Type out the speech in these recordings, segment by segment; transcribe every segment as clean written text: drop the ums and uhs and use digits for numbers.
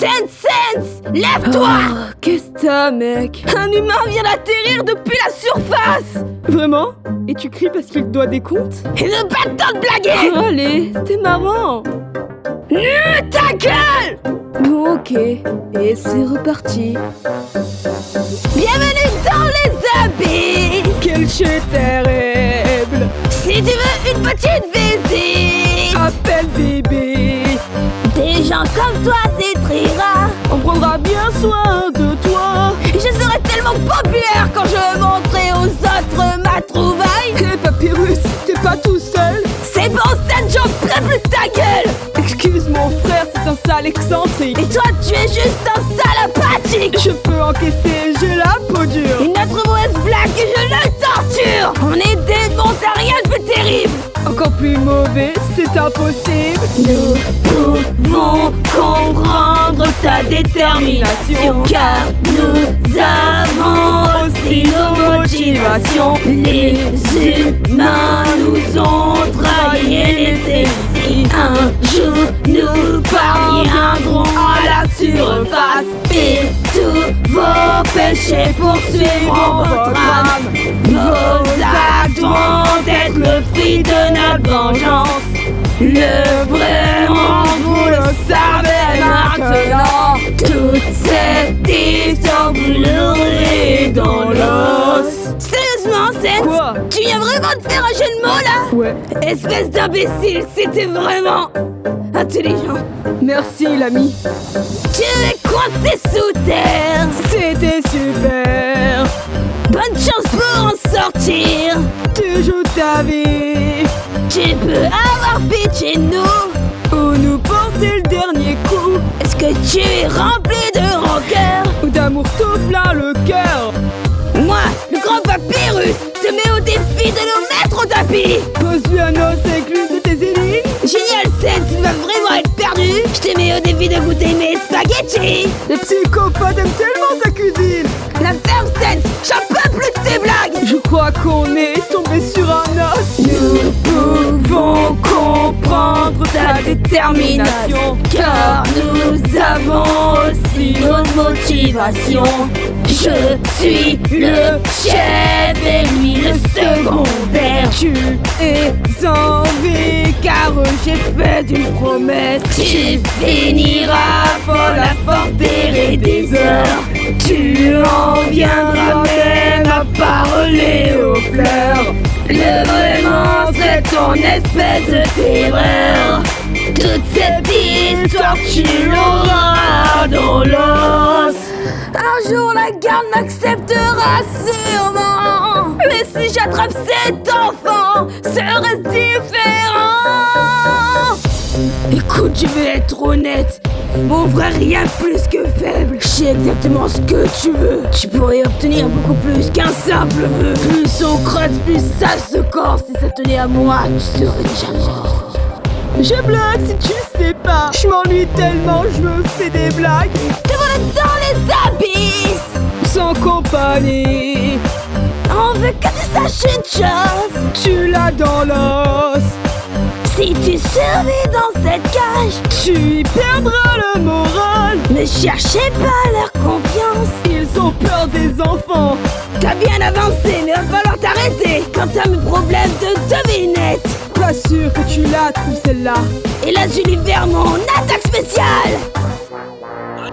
Sense, lève-toi! Qu'est-ce que t'as, mec? Un humain vient d'atterrir depuis la surface! Vraiment? Et tu cries parce qu'il te doit des comptes? Et ne pas le temps de blaguer! Allez, c'était marrant! Ta gueule! Bon, ok. Et c'est reparti. Bienvenue dans les abysses! Quel chute terrible! Si tu veux une petite visite, Appelle bébé. des gens comme toi, c'est très rare. On prendra bien soin de toi. Je serai tellement populaire quand je montrerai aux autres ma trouvaille. Hé, Papyrus, t'es pas tout seul? C'est bon, Seth, j'en peux plus de ta gueule! Excuse mon frère, c'est un sale excentrique. Et toi, tu es juste un sale apathique! Je peux encaisser, j'ai la peau dure. Une autre mauvaise blague et je le torture! On est des démons, t'as rien de plus terrible! Encore plus mauvais, c'est impossible. Nous pouvons comprendre ta détermination, car nous avons aussi nos motivations. Les humains nous ont trahis et laissés ici. Un jour, nous parviendront à la surface et tous vos péchés poursuivront votre âme. Vos actes vont être le fruit de notre vengeance. Le vrai monde, vous le savez maintenant. Toute cette histoire, vous l'aurez dans l'os. Sérieusement, Seth? Quoi? Tu viens vraiment de faire un jeu de mots là? Ouais. Espèce d'imbécile, c'était vraiment intelligent. Merci, l'ami. Tu es coincé sous terre. C'était super. Bonne chance pour en sortir. Tu joues ta vie. Tu peux avoir pitié de nous. Ou nous porter le dernier coup. Est-ce que tu es rempli de rancœur? Ou d'amour tout plein le cœur. Moi, le grand Papyrus, te mets au défi de nous mettre au tapis. Pose-lui un os avec l'une de tes énigmes. Génial, Seth, tu vas vraiment être perdu. Je te mets au défi de goûter mes spaghettis. Les psychopathes aiment tellement sa cuisine. La ferme, Seth, j'en peux plus de tes blagues. Je crois qu'on est tombé sur un os. Nous pouvons comprendre ta détermination, car nous avons aussi notre motivation. Je suis le chef et lui le secondaire. Tu es en vie Car j'ai fait une promesse. Tu finiras folle à forter des heures. Tu en viendras même à parler aux fleurs. Le vrai monstre est ton espèce de terreur. Toute cette histoire tu l'auras dans l'os. Un jour la garde m'acceptera sûrement. Mais si j'attrape cet enfant, serait-ce différent? Écoute, je vais être honnête. Mon frère est rien plus que faible. Je sais exactement ce que tu veux. Tu pourrais obtenir beaucoup plus qu'un simple vœu. Plus on creuse, plus ça se corse. Si ça tenait à moi, tu serais déjà mort. Je blague si tu sais pas. Je m'ennuie tellement, je me fais des blagues. Te voilà dans les abysses. Sans compagnie. On veut que tu saches une chose. Tu l'as dans l'os. Si tu survis dans cette cage, Tu y perdras le moral. ne cherchez pas leur confiance. Ils ont peur des enfants. T'as bien avancé, mais va falloir t'arrêter quand t'as mes problèmes de devinette. Pas sûr que tu la trouves celle-là. Et là, Julie Vermont, attaque spéciale.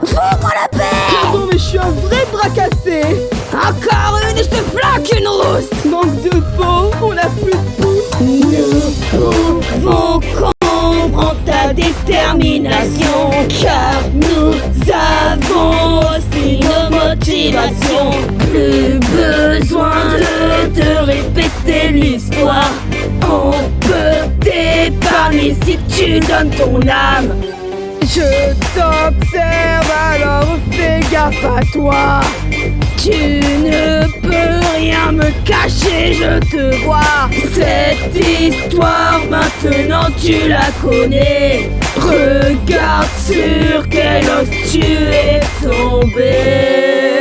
Fous-moi la paix. Pardon mais je suis un vrai bras cassé. Encore une et je te flanque une rousse. Manque de peau, on a plus de pouce. Nous pouvons comprendre ta détermination, car nous avons aussi nos motivations. Plus besoin de te répéter l'histoire. On peut t'épargner si tu donnes ton âme. Je t'observe alors fais gaffe à toi. Tu ne peux rien me cacher, je te vois. Cette histoire maintenant tu la connais. Regarde sur quel os tu es tombé.